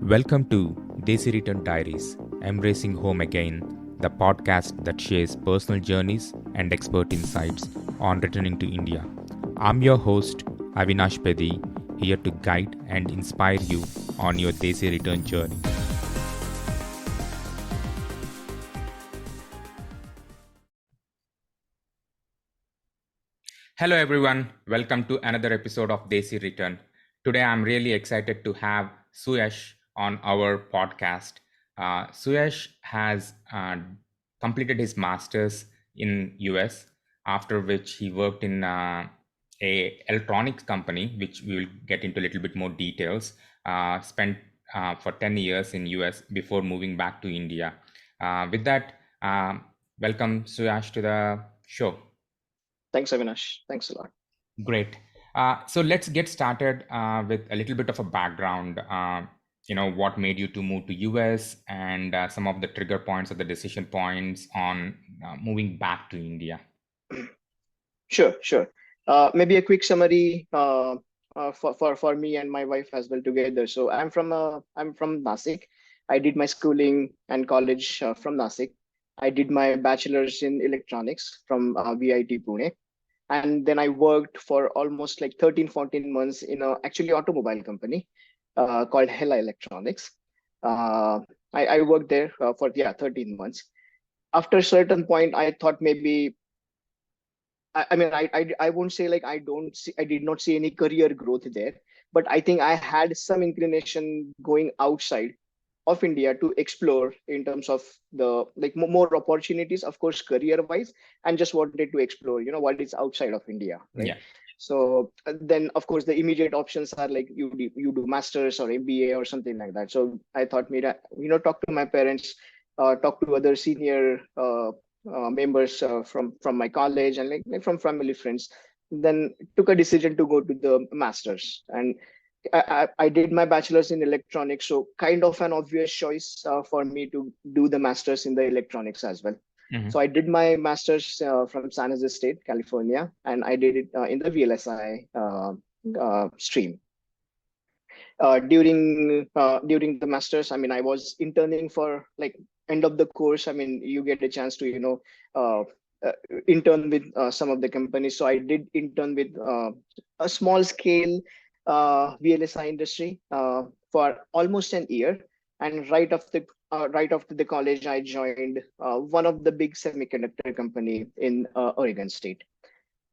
Welcome to Desi Return Diaries, Embracing Home Again, the podcast that shares personal journeys and expert insights on returning to India. I'm your host, Avinash Pedi, here to guide and inspire you on your Desi Return journey. Hello everyone, welcome to another episode of Desi Return. Today I'm really excited to have Suyash on our podcast. Suyash has completed his masters in US, after which he worked in a electronics company, which we will get into a little bit more details. Spent for 10 years in US before moving back to India. With that, welcome Suyash to the show. Thanks, Avinash. Thanks a lot. Great. So let's get started with a little bit of a background. What made you to move to US and some of the trigger points or the decision points on moving back to India. Sure. Maybe a quick summary for me and my wife as well together. So I'm from Nasik. I did my schooling and college from Nasik. I did my bachelor's in electronics from VIT Pune. And then I worked for almost like 13, 14 months in a actually automobile company called Hella Electronics. Uh, I worked there for 13 months. After a certain point, I thought maybe I won't say like I did not see any career growth there, but I think I had some inclination going outside of India to explore in terms of the like more opportunities, of course, career wise, and just wanted to explore, what is outside of India, right? Yeah. So then, of course, the immediate options are like you do masters or MBA or something like that. So I thought maybe talk to my parents, talk to other senior members from my college and like from family friends. Then took a decision to go to the masters, and I did my bachelor's in electronics, so kind of an obvious choice for me to do the master's in the electronics as well. Mm-hmm. So I did my master's from San Jose State, California, and I did it in the VLSI stream. During the masters, I mean, I was interning for like end of the course. I mean, you get a chance to uh, uh, intern with some of the companies. So I did intern with a small scale VLSI industry for almost an year, and right after the college, I joined one of the big semiconductor company in Oregon State.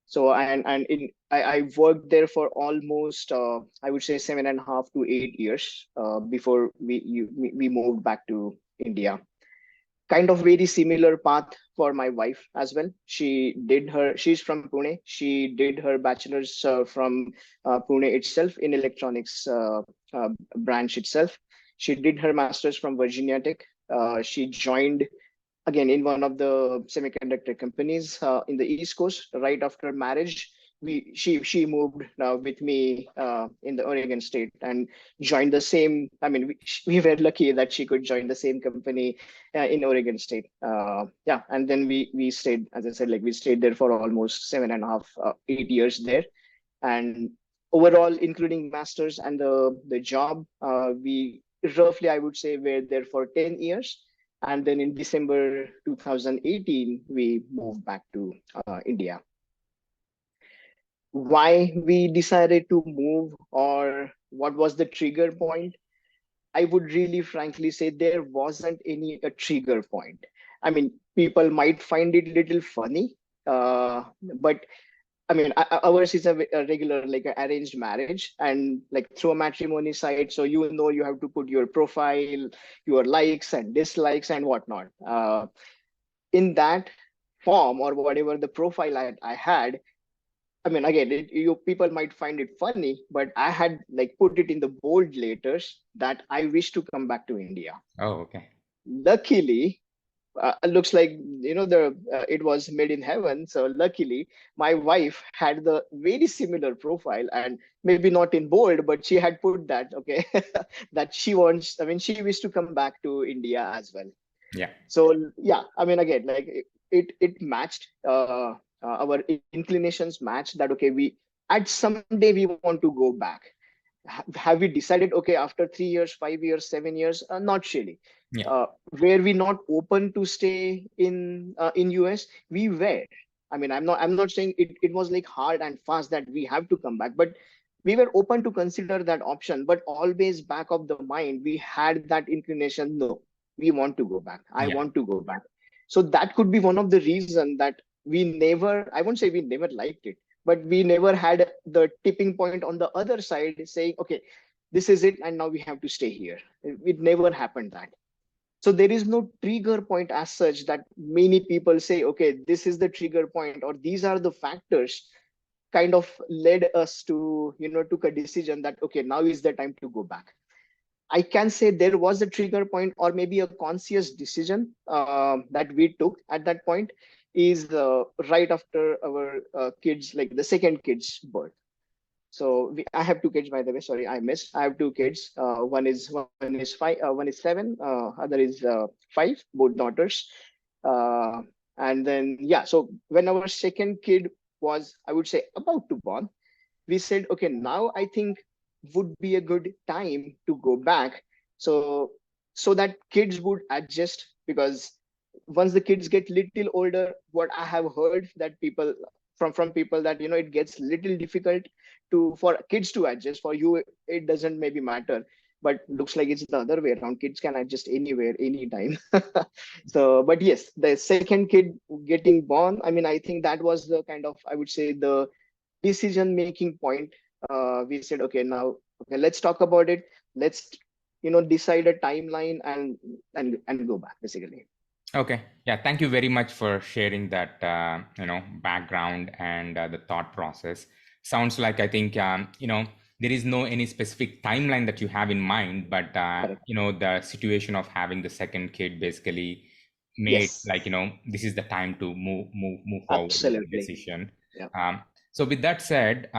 So I worked there for almost I would say 7.5 to 8 years before we moved back to India. Kind of very similar path for my wife as well. She's from Pune. She did her bachelor's from Pune itself in electronics branch itself. She did her master's from Virginia Tech. She joined again in one of the semiconductor companies in the East Coast. Right after marriage, she moved with me in the Oregon State and joined the same. I mean, we were lucky that she could join the same company in Oregon State. Yeah, and then we stayed, as I said, like we stayed there for almost 7.5, 8 years there, and overall, including masters and the job, we roughly I would say were there for 10 years, and then in December 2018 we moved back to India. Why we decided to move, or what was the trigger point? I would really frankly say there wasn't any a trigger point. I mean, people might find it a little funny, but I mean, ours is a regular like a arranged marriage, and like through a matrimony site. So you have to put your profile, your likes and dislikes and whatnot. In that form or whatever the profile I had, I mean, again, you people might find it funny, but I had like put it in the bold letters that I wish to come back to India. Oh, okay. Luckily, looks like the it was made in heaven. So luckily, my wife had the very similar profile, and maybe not in bold, but she had put that okay that she wants. I mean, she wished to come back to India as well. Yeah. So yeah, I mean, again, like it matched our inclinations matched that okay, we at someday we want to go back. have we decided, okay, after 3 years, 5 years, 7 years? Not really. Yeah. Were we not open to stay in US? We were. I mean, I'm not saying it was like hard and fast that we have to come back, but we were open to consider that option. But always back of the mind, we had that inclination. No, we want to go back. I Yeah. want to go back. So that could be one of the reason that we never. I won't say we never liked it, but we never had the tipping point on the other side saying, okay, this is it, and now we have to stay here. It never happened that. So there is no trigger point as such that many people say, okay, this is the trigger point, or these are the factors kind of led us to, took a decision that, okay, now is the time to go back. I can say there was a trigger point, or maybe a conscious decision that we took at that point is right after our kids, like the second kid's birth. So I have two kids, by the way. Sorry, I missed. I have two kids. One is 5, one is 7, other is 5. Both daughters. Uh, and then yeah. So when our second kid was, I would say, about to born, we said, okay, now I think would be a good time to go back. So that kids would adjust, because once the kids get little older, what I have heard that people from people that it gets little difficult to for kids to adjust. For you, it doesn't maybe matter, but looks like it's the other way around. Kids can adjust anywhere, anytime. So, but yes, the second kid getting born, I mean, I think that was the kind of, I would say, the decision making point. We said, okay, now, okay, let's talk about it. Let's decide a timeline and go back, basically. Okay. Yeah. Thank you very much for sharing that, background and the thought process. Sounds like I think, there is no any specific timeline that you have in mind, but, Correct. the situation of having the second kid basically made Yes, like, this is the time to move forward with the absolutely. decision. Yeah. So with that said,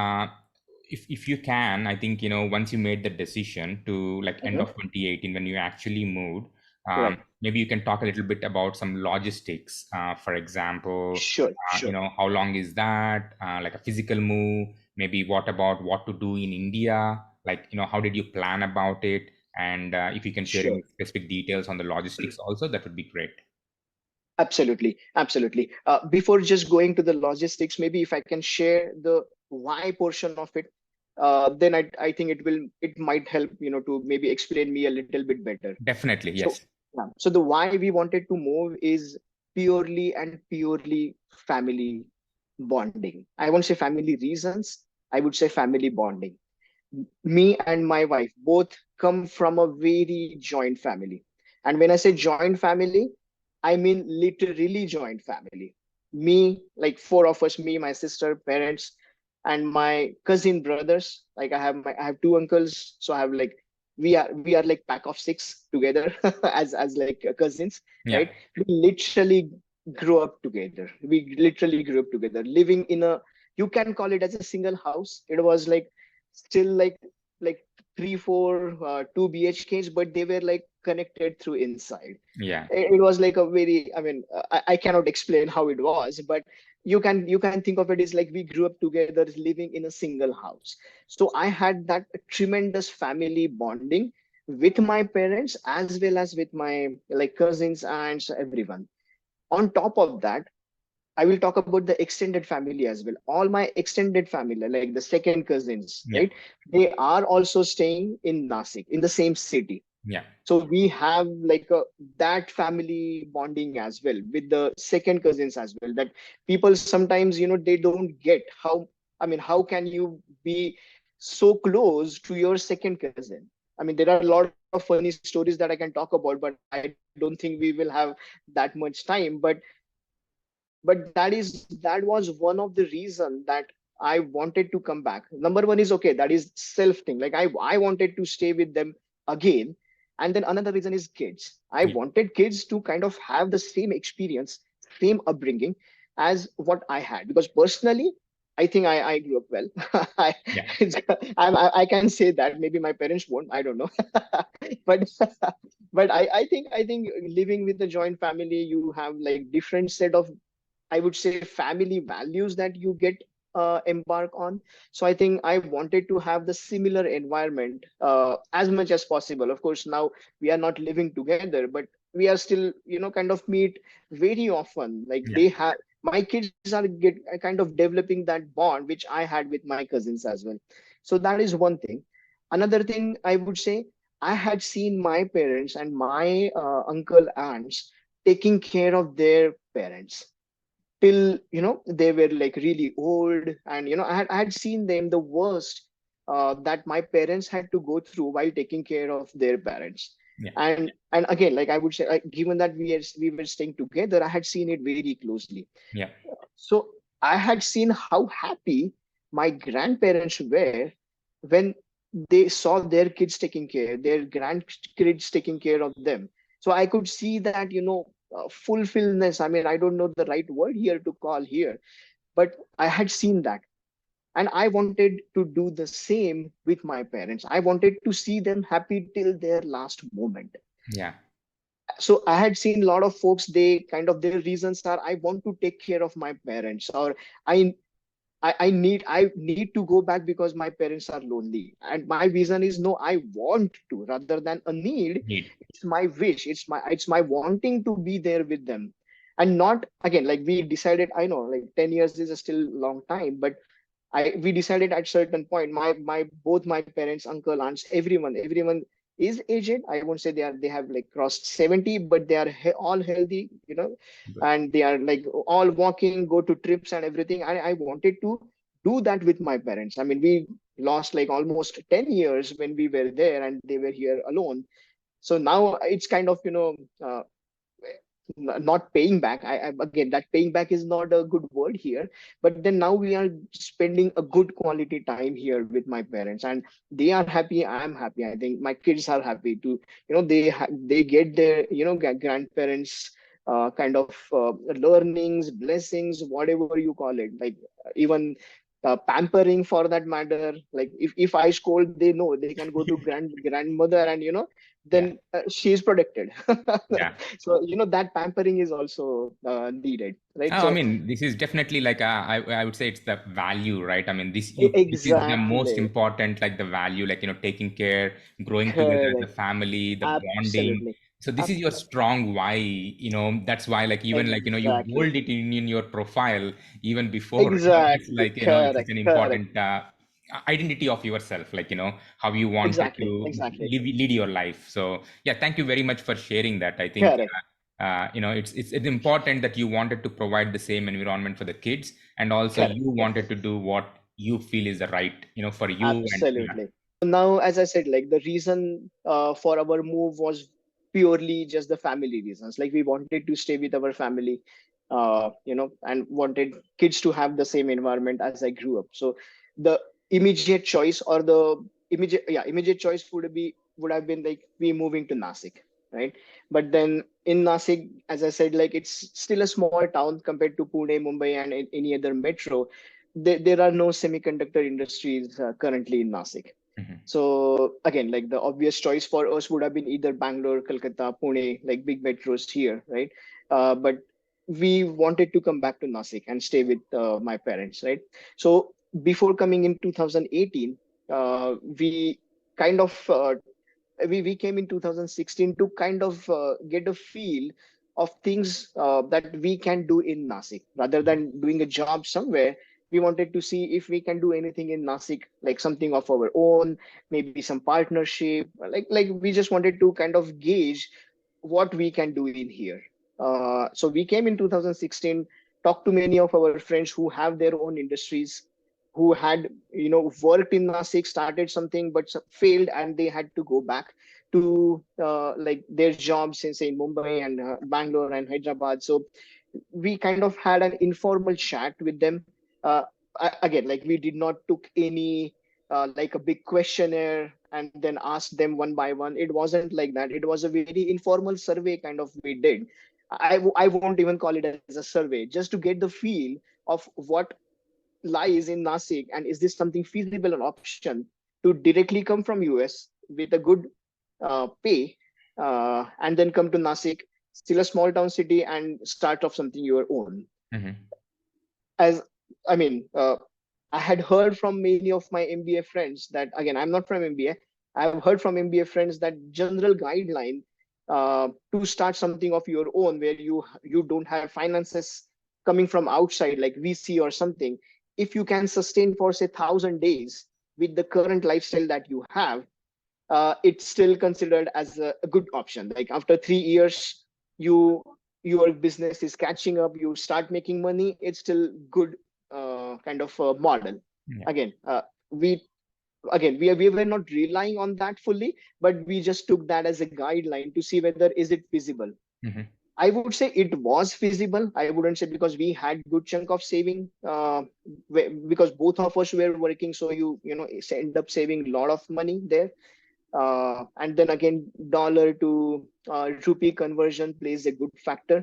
if you can, I think, once you made the decision to like end Mhm. of 2018 when you actually moved, Right. maybe you can talk a little bit about some logistics. For example, Sure, sure, how long is that? Like a physical move? Maybe what about what to do in India? Like, how did you plan about it? And if you can share sure. any specific details on the logistics also, that would be great. Absolutely, absolutely. Before just going to the logistics, maybe if I can share the why portion of it, then I think it might help, to maybe explain me a little bit better. Definitely, So, yes. yeah. So the why we wanted to move is purely family bonding. I won't say family reasons. I would say family bonding. Me and my wife both come from a very joint family. And when I say joint family, I mean literally joint family. Me, like four of us, me, my sister, parents, and my cousin brothers. Like I have two uncles, so I have like we are like pack of six together as like cousins, Yeah. right? We literally grew up together. We literally grew up together, living in a, you can call it as a single house. It was like still like 3 4 2 BHKs, but they were like connected through inside. Yeah. It was like a very, I mean, I cannot explain how it was, but you can think of it as like we grew up together living in a single house. So I had that tremendous family bonding with my parents as well as with my like cousins, aunts, everyone. On top of that, I will talk about the extended family as well. All my extended family, like the second cousins, Yeah. right? They are also staying in Nasik, in the same city. Yeah. So we have like that family bonding as well with the second cousins as well. That people sometimes, they don't get how, I mean, how can you be so close to your second cousin? I mean, there are a lot of funny stories that I can talk about, but I don't think we will have that much time. But that was one of the reason that I wanted to come back. Number one is, okay, that is self thing. Like I wanted to stay with them again. And then another reason is kids. I Yeah. wanted kids to kind of have the same experience, same upbringing as what I had. Because personally, I think I grew up well. I, Yeah. I can say that. Maybe my parents won't. I don't know. But but I think living with a joint family, you have like different set of, I would say, family values that you get embark on. So I think I wanted to have the similar environment as much as possible. Of course, now we are not living together, but we are still, kind of meet very often. Like Yeah. they have, my kids are kind of developing that bond which I had with my cousins as well. So that is one thing. Another thing I would say, I had seen my parents and my uncle aunts taking care of their parents till they were like really old, and I had seen them the worst that my parents had to go through while taking care of their parents. Yeah. And again, like I would say, like, given that we were staying together, I had seen it very closely. Yeah. So I had seen how happy my grandparents were when they saw their kids taking care, their grandkids taking care of them. So I could see that, fulfillness. I mean, I don't know the right word here to call here, but I had seen that. And I wanted to do the same with my parents. I wanted to see them happy till their last moment. Yeah. So I had seen a lot of folks, they kind of, their reasons are, I want to take care of my parents, or I I need to go back because my parents are lonely. And my vision is, no, I want to, rather than a need. Need. It's my wish. It's my wanting to be there with them. And not, again, like we decided, I know like 10 years is a still long time, but we decided at certain point, my both my parents, uncle, aunts, everyone is aged. I won't say they have like crossed 70, but they are all healthy, Good. and they are like all walking, go to trips and everything. I wanted to do that with my parents. I mean, we lost like almost 10 years when we were there and they were here alone. So now it's kind of, not paying back. Again, that paying back is not a good word here, but then now we are spending a good quality time here with my parents, and they are happy, I am happy. I think my kids are happy to, they get their, grandparents kind of learnings, blessings, whatever you call it, like even pampering for that matter. Like if I scold, they know they can go to grandmother, and Yeah. then she is protected. Yeah. So that pampering is also needed, right? Oh, I So mean, this is definitely like I would say it's the value, right? I mean, this is the most exactly, important, like the value, like taking care, growing together as a correct, family, the bonding. absolutely. So this is your Ab- strong why, that's why like even like you exactly, bold it in your profile even before, it's exactly, like it's such correct, an correct, important identity of yourself, like how you wanted exactly, to exactly, lead your life. So yeah, thank you very much for sharing that. I think correct, it's important that you wanted to provide the same environment for the kids, and also correct, you wanted to do what you feel is the right for you. And yeah. absolutely. Now, as I said, like the reason for our move was purely just the family reasons. Like we wanted to stay with our family, and wanted kids to have the same environment as I grew up. So the immediate choice, or the immediate choice would have been like we moving to Nasik, right? But then in Nasik, as I said, like it's still a small town compared to Pune, Mumbai, and any other metro. There are no semiconductor industries currently in Nasik. Mhm. So again, like the obvious choice for us would have been either Bangalore, Kolkata, Pune, like big metros here, right? But we wanted to come back to Nasik and stay with my parents, right? So before coming in 2018, we kind of we came in 2016 to kind of get a feel of things that we can do in Nasik rather than doing a job somewhere. We wanted to see if we can do anything in Nasik, like something of our own, maybe some partnership. Like we just wanted to kind of gauge what we can do in here. So we came in 2016, talked to many of our friends who have their own industries, who had worked in Nasik, started something but failed, and they had to go back to like their jobs in, say, Mumbai and Bangalore and Hyderabad. So we kind of had an informal chat with them. Uh, Again, like we did not took any like a big questionnaire and then asked them one by one. It wasn't like that. It was a very informal survey kind of we did. I won't even call it as a survey, just to get the feel of what lies in Nasik, and is this something feasible, an option to directly come from US with a good pay, and then come to Nasik, still a small town city, and start off something your own. Mhm. As I mean, I had heard from many of my MBA friends that, again, I'm not from MBA. I've heard from MBA friends that general guideline to start something of your own where you don't have finances coming from outside like VC or something. If you can sustain for say 1,000 days with the current lifestyle that you have, it's still considered as a good option. Like after 3 years, you your business is catching up, you start making money. It's still good kind of model. Yeah. Again, we were not relying on that fully, but we just took that as a guideline to see whether is it feasible. Mhm. I would say it was feasible. I wouldn't say because we had good chunk of saving, because both of us were working. So you end up saving a lot of money there. And then again, dollar to rupee conversion plays a good factor.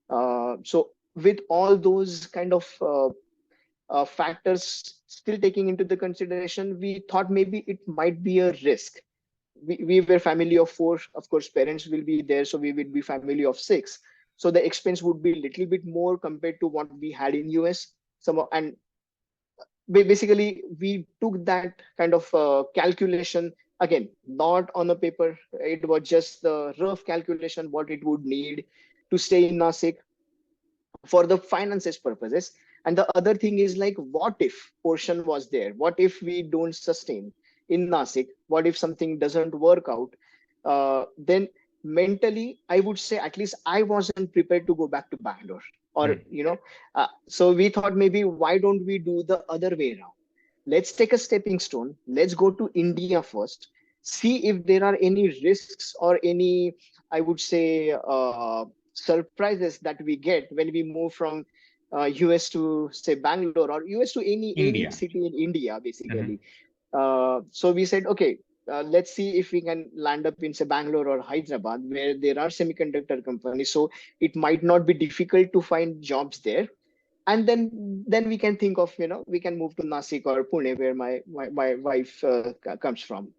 So with all those kind of factors still taking into the consideration, we thought maybe it might be a risk. We were family of four, of course parents will be there, so we will be family of six, so the expense would be a little bit more compared to what we had in US. And basically we took that kind of calculation, again not on a paper, it was just the rough calculation what it would need to stay in Nasik for the finances purposes. And the other thing is like, what if portion was there, what if we don't sustain in Nasik, what if something doesn't work out, then mentally I would say at least I wasn't prepared to go back to Bangalore. Or Mm. so we thought maybe why don't we do the other way around, let's take a stepping stone, let's go to India first, see if there are any risks or any, I would say, surprises that we get when we move from US to say Bangalore or US to any India. city in India, Mhm. basically. So we said, okay, let's see if we can land up in say Bangalore or Hyderabad, where there are semiconductor companies. So it might not be difficult to find jobs there. And then we can think of, we can move to Nasik or Pune, where my wife comes from.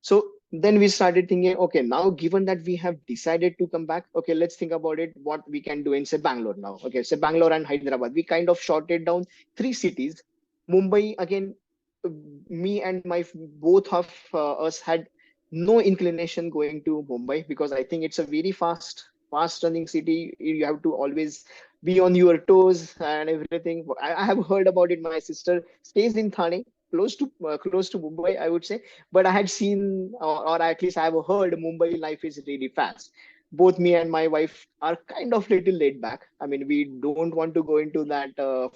So then we started thinking, okay, now given that we have decided to come back, okay, let's think about it, what we can do in say Bangalore now. Okay, so Bangalore and Hyderabad, we kind of shorted down three cities. Mumbai, again, uh, me and both of us had no inclination going to Mumbai because I think it's a very fast running city. You have to always be on your toes and everything. I have heard about it. My sister stays in Thane, close to Mumbai, I would say. But I had seen, or at least I have heard, Mumbai life is really fast. Both me and my wife are kind of little laid back. I mean, we don't want to go into that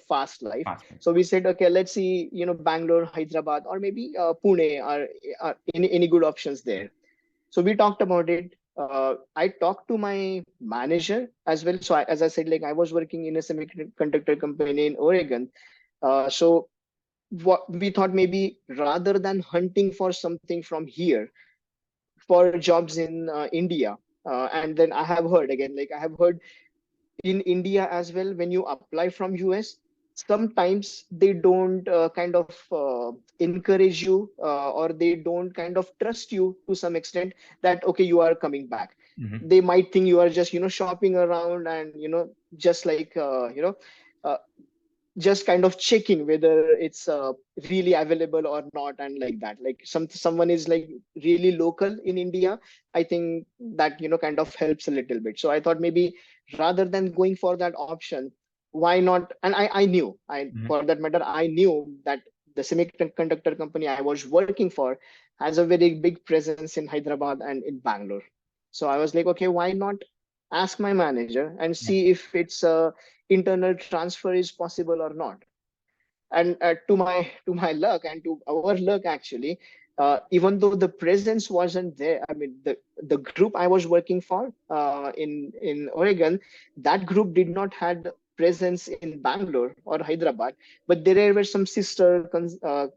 fast life. Fast. So we said, okay, let's see, Bangalore, Hyderabad, or maybe Pune are any good options there. So we talked about it. I talked to my manager as well. So as I said, like I was working in a semiconductor company in Oregon. So what we thought, maybe rather than hunting for something from here for jobs in India, and then I have heard again, like I have heard in India as well, when you apply from US, sometimes they don't kind of encourage you, or they don't kind of trust you to some extent that, okay, you are coming back. Mhm. They might think you are just, shopping around and, just like, uh, just kind of checking whether it's really available or not, and like that, like someone is like really local in India, I think that kind of helps a little bit. So I thought maybe rather than going for that option, why not? And I knew, Mhm. for that matter, I knew that the semiconductor company I was working for has a very big presence in Hyderabad and in Bangalore. So I was like, okay, why not ask my manager and Yeah. see if it's internal transfer is possible or not. And to my luck and to our luck, actually, even though the presence wasn't there, I mean, the group I was working for in Oregon, that group did not had presence in Bangalore or Hyderabad, but there were some sister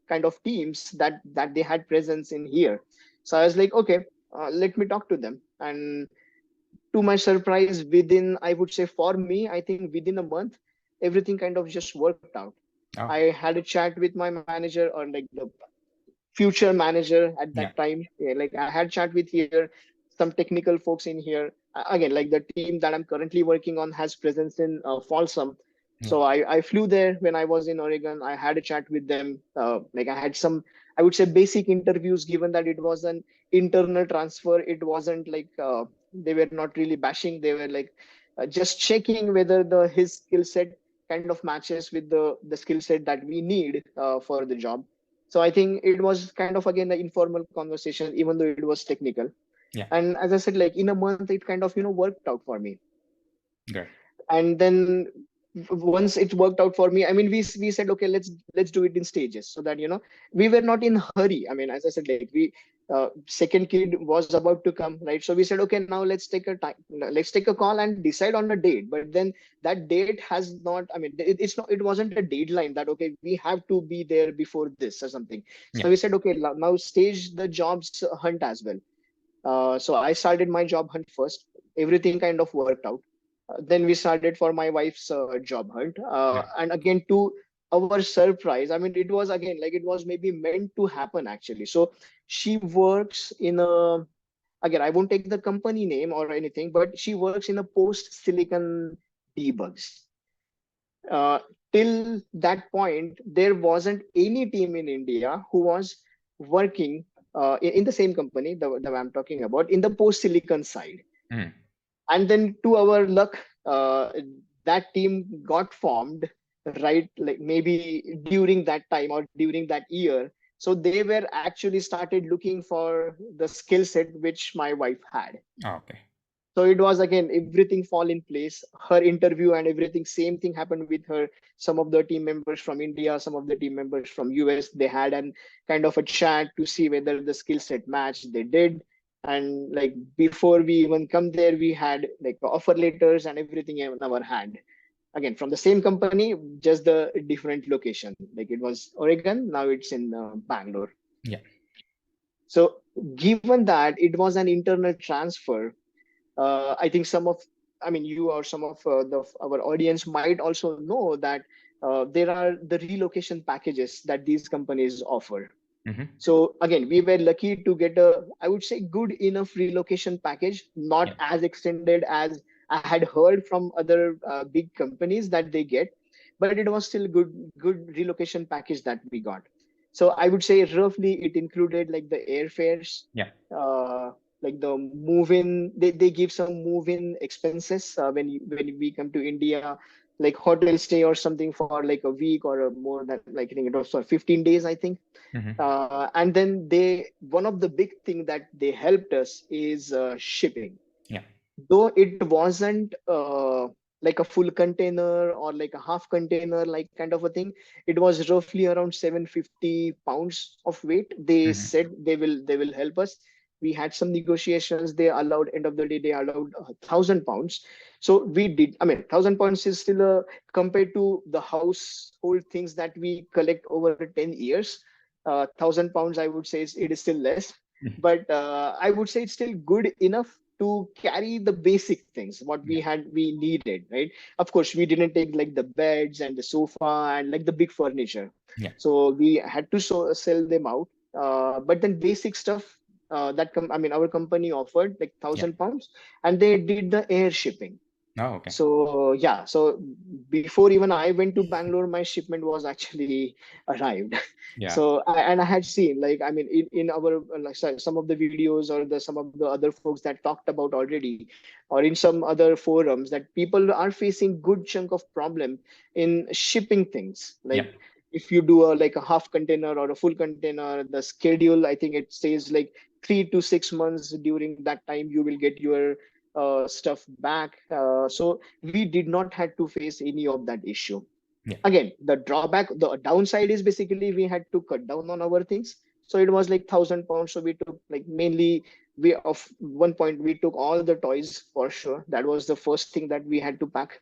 kind of teams that they had presence in here. So I was like, okay, let me talk to them. And to my surprise, within, I would say, for me, I think within a month, everything kind of just worked out. Oh. I had a chat with my manager, or like the future manager at Yeah. that time. Yeah, like I had chat with here, some technical folks in here. Again, like the team that I'm currently working on has presence in Folsom. So I flew there when I was in Oregon. I had a chat with them. Like I had some, I would say, basic interviews. Given that it was an internal transfer, it wasn't like they were not really bashing. They were like just checking whether the his skill set kind of matches with the skill set that we need for the job. So I think it was kind of again an informal conversation, even though it was technical. Yeah. And as I said, like in a month, it kind of worked out for me. Good. And then once it worked out for me, I mean, we said, okay, let's do it in stages, so that we were not in hurry. I mean, as I said, like we second kid was about to come, right? So we said, okay, now let's take a call and decide on a date. But then that date has not, I mean, it's not, it wasn't a deadline that okay, we have to be there before this or something. So Yeah. we said, okay, now stage the jobs hunt as well. So I started my job hunt first. Everything kind of worked out. Then we started for my wife's job hunt. Yeah. And again, to our surprise, I mean, it was again like it was maybe meant to happen actually. So she works in a, again, I won't take the company name or anything, but she works in a post silicon debugs. Uh, till that point, there wasn't any team in India who was working in the same company that I'm talking about in the post silicon side. Mm. And then to our luck, that team got formed, right, like maybe during that time or during that year. So they were actually started looking for the skill set which my wife had. Okay. So it was again everything fall in place. Her interview and everything, same thing happened with her. Some of the team members from India, some of the team members from US, they had an kind of a chat to see whether the skill set matched. They did. And like before we even come there, we had like offer letters and everything in our hand. Again, from the same company, just the different location. Like it was Oregon, now it's in Bangalore. Yeah. So given that it was an internal transfer, I think some of, I mean, you or some of our audience might also know that there are the relocation packages that these companies offer. Mm-hmm. So again, we were lucky to get a, I would say, good enough relocation package, not Yeah. as extended as I had heard from other big companies that they get, but it was still good relocation package that we got. So I would say roughly it included like the airfares, Yeah. like the move-in. They give some move-in expenses when we come to India, like hotel stay or something for like a week or more than like I think it was for 15 days, I think. Mm-hmm. And then they, one of the big thing that they helped us is shipping. Yeah. Though it wasn't like a full container or like a half container, like kind of a thing, it was roughly around 750 pounds of weight. They Mm-hmm. said they will help us. We had some negotiations. They allowed, end of the day, they allowed 1,000 pounds. So we did, I mean, 1,000 pounds is still compared to the household things that we collect over 10 years. 1,000 pounds, I would say, it is still less, Mm-hmm. but I would say it's still good enough to carry the basic things what Yeah. we needed, right? Of course, we didn't take like the beds and the sofa and like the big furniture. Yeah. So we had to sell them out. But then basic stuff I mean, our company offered like Yeah. 1,000 pounds, and they did the air shipping. Oh, okay. So yeah, so before even I went to Bangalore, my shipment was actually arrived. Yeah. So and I had seen, like, I mean, in our like some of the videos or the some of the other folks that talked about already, or in some other forums, that people are facing good chunk of problem in shipping things. Yeah. Like if you do a like a half container or a full container, the schedule, I think it says like 3 to 6 months. During that time, you will get your stuff back. So we did not had to face any of that issue. Yeah. Again, the drawback, the downside is basically we had to cut down on our things. So it was like 1,000 pounds. So we took like mainly, we of one point we took all the toys for sure. That was the first thing that we had to pack,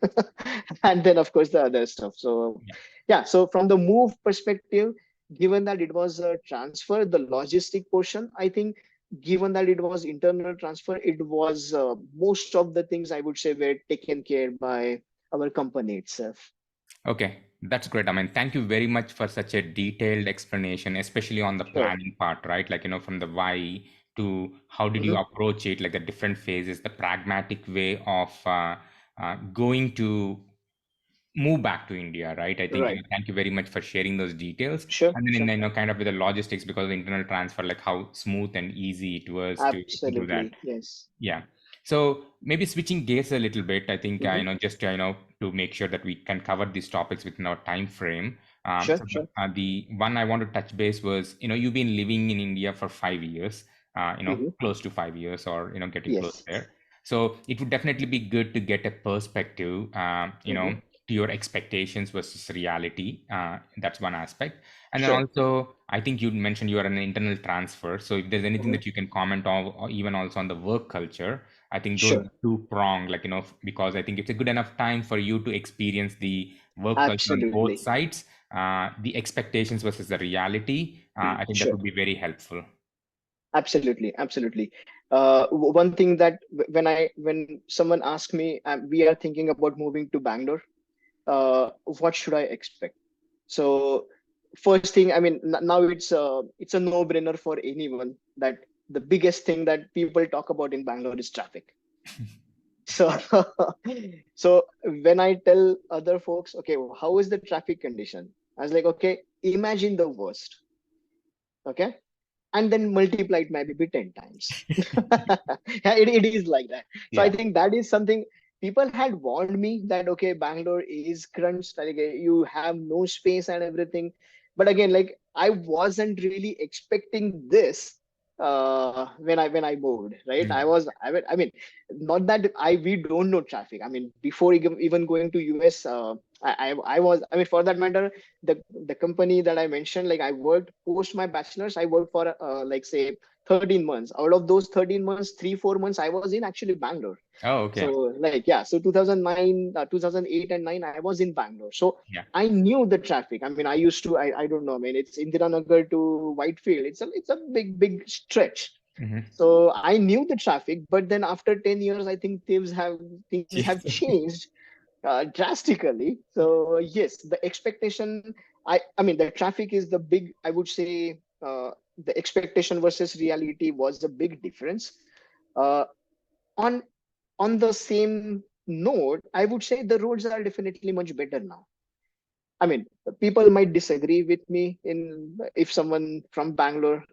and then of course the other stuff. So Yeah. yeah. So from the move perspective, given that it was a transfer, the logistic portion, I think, given that it was internal transfer, it was most of the things I would say were taken care by our company itself. Okay, that's great. I mean, thank you very much for such a detailed explanation, especially on the Sure. planning part, right? Like, from the why to how did you Mhm. approach it, like the different phases, the pragmatic way of going to move back to India, right? I think, Right. thank you very much for sharing those details. Sure, And then, sure. kind of with the logistics, because of the internal transfer, like how smooth and easy it was to do that. Absolutely. Yes. Yeah. So maybe switching gears a little bit, I think, Hmm. just to make sure that we can cover these topics within our time frame. Sure, So sure. the one I want to touch base was, you've been living in India for 5 years, Hmm. close to 5 years, or, getting close Yes. there. So it would definitely be good to get a perspective, Hmm. to your expectations versus reality. That's one aspect. And then Sure. also, I think you mentioned you are an internal transfer. So if there's anything Hmm. that you can comment on, or even also on the work culture, I think those Sure. two prong, like, because I think it's a good enough time for you to experience the work culture on both Absolutely. sides, the expectations versus the reality. I think that Sure. would be very helpful. Absolutely. Absolutely. One thing that when someone asks me, we are thinking about moving to Bangalore, what should I expect? So first thing, I mean, now it's a no-brainer for anyone that the biggest thing that people talk about in Bangalore is traffic. So so when I tell other folks, okay, well, how is the traffic condition? I was like, okay, imagine the worst, okay, and then multiply it maybe 10 times. Yeah, it is like that. So I Yeah. think that is something people had warned me that okay, Bangalore is crunched, like you have no space and everything. But again, like I wasn't really expecting this when I moved, right? Mm. I mean, not that we don't know traffic. I mean, before even going to US, I was, I mean, for that matter, the company that I mentioned, like I worked post my bachelor's, I worked for like say 13 months. Out of those 13 months, 3-4 months I was in actually Bangalore. Oh, So okay. like yeah, so 2009, 2008 and 9, I was in Bangalore. So Yeah. I knew the traffic. I mean, I used to, I don't know. I mean, it's Indiranagar to Whitefield. It's a big stretch. Hmm. So I knew the traffic, but then after 10 years, I think things have changed drastically. So yes, the expectation. I mean, the traffic is the big. I would say the expectation versus reality was a big difference. Uh, on on the same note, I would say the roads are definitely much better now. I mean, people might disagree with me in if someone from Bangalore,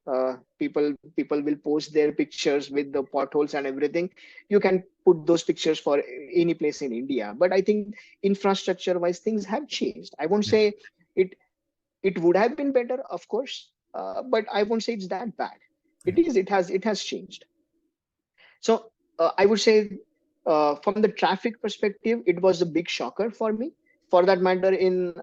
people will post their pictures with the potholes and everything. You can put those pictures for any place in India, but I think infrastructure-wise things have changed. I won't say it it would have been better, of course, but I won't say it's that bad. It is. It has changed. So I would say, from the traffic perspective, it was a big shocker for me. For that matter, in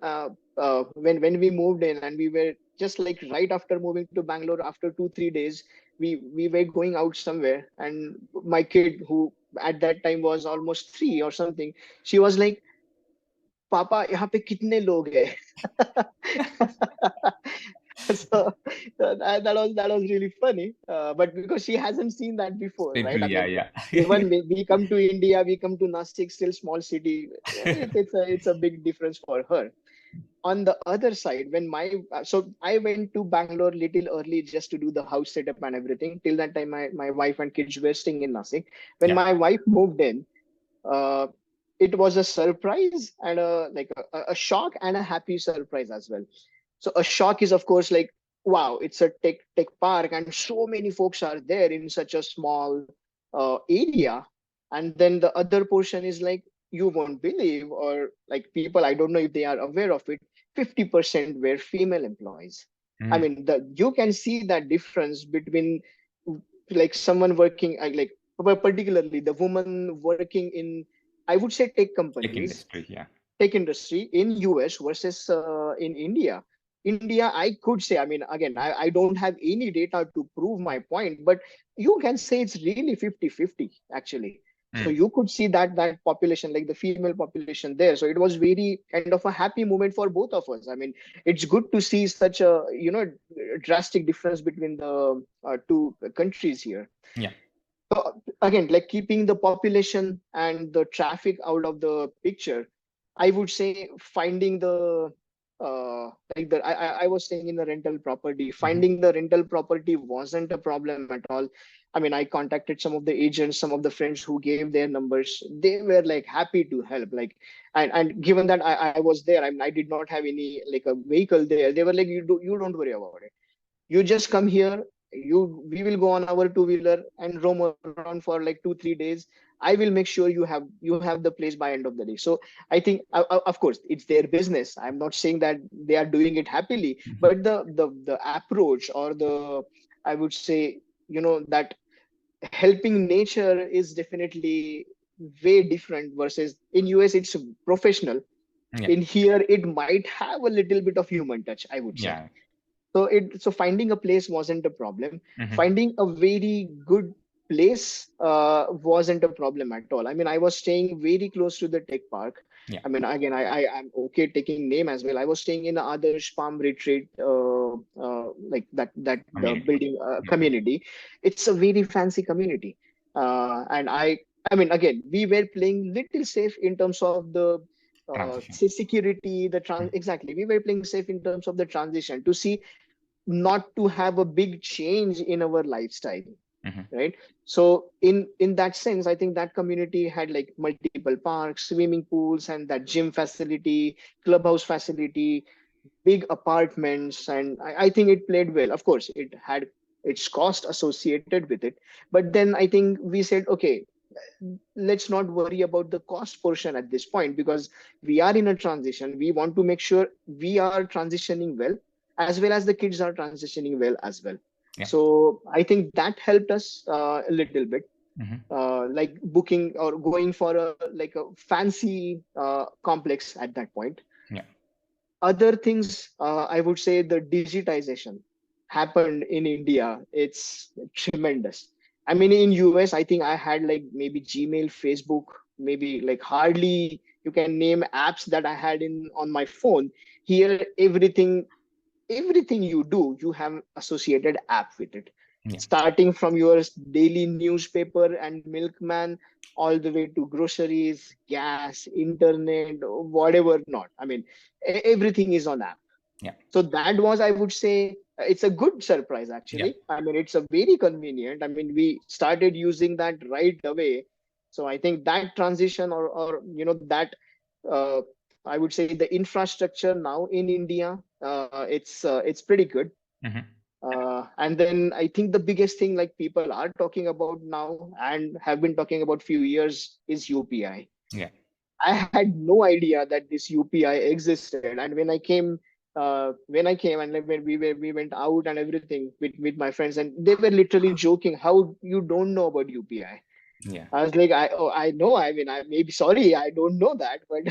when we moved in and we were just like right after moving to Bangalore, after 2-3 days, we were going out somewhere, and my kid, who at that time was almost 3 or something, she was like, "Papa, यहाँ पे कितने लोग हैं?" So that was really funny, but because she hasn't seen that before, right? Simple. I Yeah. mean, Yeah. even we come to India, we come to Nashik, still small city. It's a big difference for her. On the other side, when so I went to Bangalore little early just to do the house setup and everything. Till that time, my wife and kids were staying in Nashik. When Yeah. my wife moved in, uh, it was a surprise and a shock and a happy surprise as well. So a shock is of course like, wow, it's a tech park and so many folks are there in such a small area. And then the other portion is like, you won't believe, or like people, I don't know if they are aware of it, 50% were female employees. I Mm. mean, you can see that difference between like someone working particularly the woman working in, I would say, tech Tech companies, industry. Yeah. tech industry in US versus in India. India, I could say, I mean, again, I don't have any data to prove my point, but you can say it's really 50-50 actually. So Mm. you could see that population, like the female population there. So it was very kind of a happy moment for both of us. I mean, it's good to see such a drastic difference between the two countries here. Yeah. So again, like keeping the population and the traffic out of the picture, I would say finding the like I was staying in a rental property. Mhm. Finding the rental property wasn't a problem at all. I mean, I contacted some of the agents, some of the friends who gave their numbers. They were like happy to help. Like, and given that I was there, I mean, I did not have any like a vehicle there. They were like, you don't worry about it. You just come here. We will go on our two-wheeler and roam around for like 2 3 days. I will make sure you have the place by end of the day. So I think, of course, it's their business. I'm not saying that they are doing it happily, Mhm. but the approach, or the, I would say, that helping nature is definitely way different. Versus in US, it's professional. Yeah. In here, it might have a little bit of human touch, I would say. Yeah. So finding a place wasn't a problem. Mhm. Finding a very good place wasn't a problem at all. I mean, I was staying very close to the tech park. Yeah. I mean, again, I'm okay taking name as well. I was staying in the Adarsh Palm Retreat, like that Community. building Yeah. community. It's a very fancy community, and I mean, again, we were playing little safe in terms of the Transition. say security, exactly. We were playing safe in terms of the transition to see not to have a big change in our lifestyle, Mhm. right? So in that sense, I think that community had like multiple parks, swimming pools, and that gym facility, clubhouse facility, big apartments, and I think it played well. Of course, it had its cost associated with it, but then I think we said, okay, let's not worry about the cost portion at this point, because we are in a transition. We want to make sure we are transitioning well, as well as the kids are transitioning well as well. Yeah. So I think that helped us a little bit, Mhm. like booking or going for a like a fancy complex at that point. Yeah. Other things, I would say the digitization happened in India. It's tremendous. I mean, in US, I think I had like maybe Gmail, Facebook, maybe like hardly you can name apps that I had in on my phone. Here, everything you do, you have associated app with it. Yeah. Starting from your daily newspaper and milkman, all the way to groceries, gas, internet, whatever not. I mean, everything is on app. Yeah. So that was, I would say, it's a good surprise Yeah. actually. I mean, it's a very convenient. I mean, we started using that right away. So I think that transition, or that, uh, I would say the infrastructure now in India, it's pretty good. Mhm. And then I think the biggest thing like people are talking about now and have been talking about few years is UPI. Yeah. I had no idea that this UPI existed, and when I came and like when we went out and everything with my friends, and they were literally joking, "How you don't know about UPI?" Yeah. I was like, I know. I mean, I maybe sorry, I don't know that, but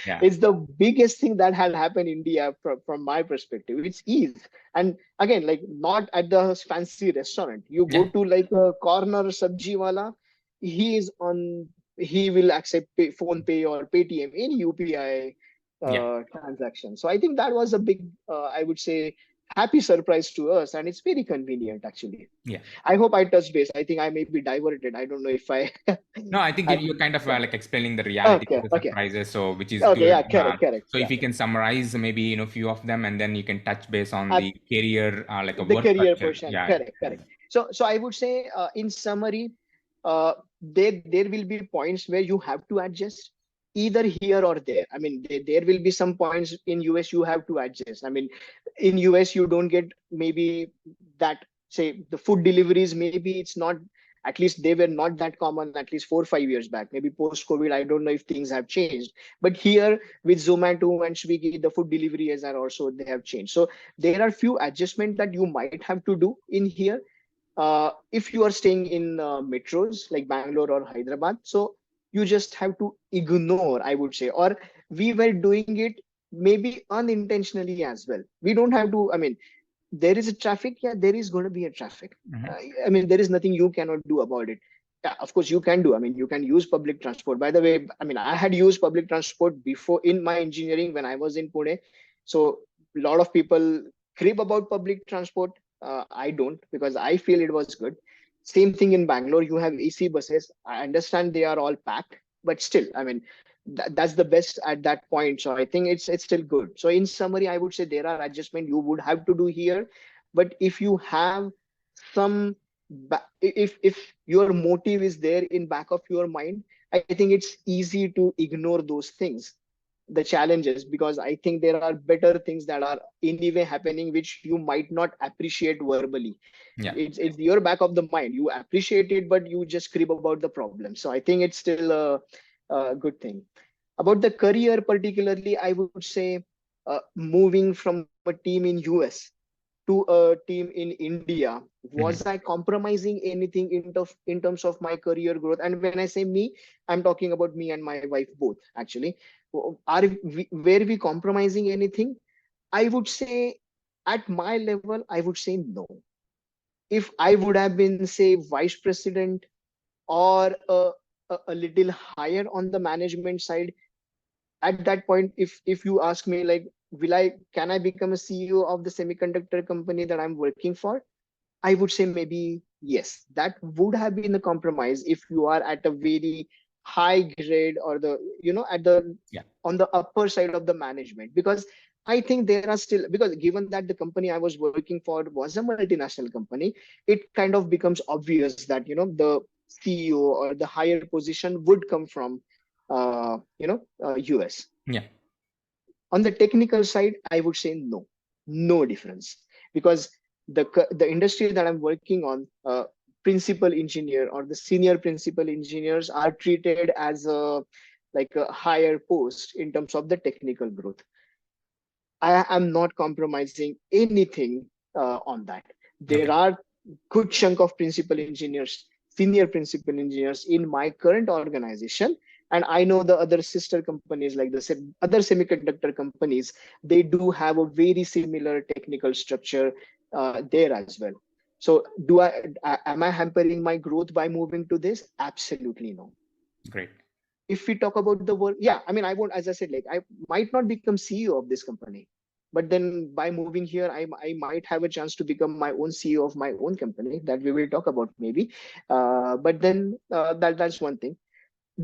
Yeah. it's the biggest thing that had happened in India from my perspective. It's ease, and again, like not at the fancy restaurant. You go Yeah. to like a corner sabji wala, he is on. He will accept phone pay or Paytm, any UPI Yeah. transaction. So I think that was a big, I would say, happy surprise to us, and it's very convenient actually. Yeah. I hope I touched base. I think I may be diverted. I don't know if I. No, I think I you're kind of yeah. like explaining the reality of Okay. the Okay. surprises, so which is Okay. good. Yeah. Correct. Correct. So if Yeah. you can summarize maybe few of them, and then you can touch base on At the career, like a the work career culture. portion. Yeah. Correct. Correct. So I would say, in summary, there will be points where you have to adjust, either here or there. I mean, there will be some points in US you have to adjust. I mean, in US you don't get maybe that, say, the food deliveries, maybe it's not, at least they were not that common at least 4 5 years back. Maybe post COVID, I don't know if things have changed, but here with Zomato and Swiggy, the food deliveries are also, they have changed. So there are few adjustments that you might have to do in here, if you are staying in metros like Bangalore or Hyderabad. So you just have to ignore, I would say, or we were doing it maybe unintentionally as well. We don't have to, I mean, there is a traffic, yeah, there is going to be a traffic. Mhm. I mean, there is nothing you cannot do about it. Yeah, of course you can do. I mean, you can use public transport. By the way, I mean, I had used public transport before in my engineering when I was in Pune. So a lot of people crib about public transport. I don't, because I feel it was good. Same thing in Bangalore. You have AC buses. I understand they are all packed, but still, I mean, that's the best at that point. So I think it's still good. So in summary, I would say there are adjustments you would have to do here, but if you have some if your motive is there in back of your mind, I think it's easy to ignore those things, the challenges, because I think there are better things that are anyway happening which you might not appreciate verbally. Yeah. It's your back of the mind, you appreciate it but you just crib about the problem. So I think it's still a good thing. About the career particularly, I would say moving from a team in US to a team in India, was Mhm. I compromising anything in terms of my career growth? And when I say me, I'm talking about me and my wife both, actually. Were we compromising anything? I would say at my level, I would say no. If I would have been, say, vice president or a little higher on the management side, at that point, if you ask me like, can I become a CEO of the semiconductor company that I'm working for? I would say maybe yes. That would have been a compromise if you are at a very high grade, or the, at the Yeah. on the upper side of the management. Because I think there are still, because given that the company I was working for was a multinational company, it kind of becomes obvious that the CEO or the higher position would come from US. Yeah. On the technical side, I would say no, no difference, because the industry that I'm working on, principal engineer or the senior principal engineers are treated as a like a higher post in terms of the technical growth. I am not compromising anything on that. There Okay. are good chunk of principal engineers, senior principal engineers in my current organization, and I know the other sister companies like the other semiconductor companies. They do have a very similar technical structure there as well. So, am I hampering my growth by moving to this? Absolutely no. Great. If we talk about the work, yeah, I mean, I won't, as I said, like, I might not become CEO of this company, but then by moving here, I might have a chance to become my own CEO of my own company, that we will talk about maybe. But then that's one thing.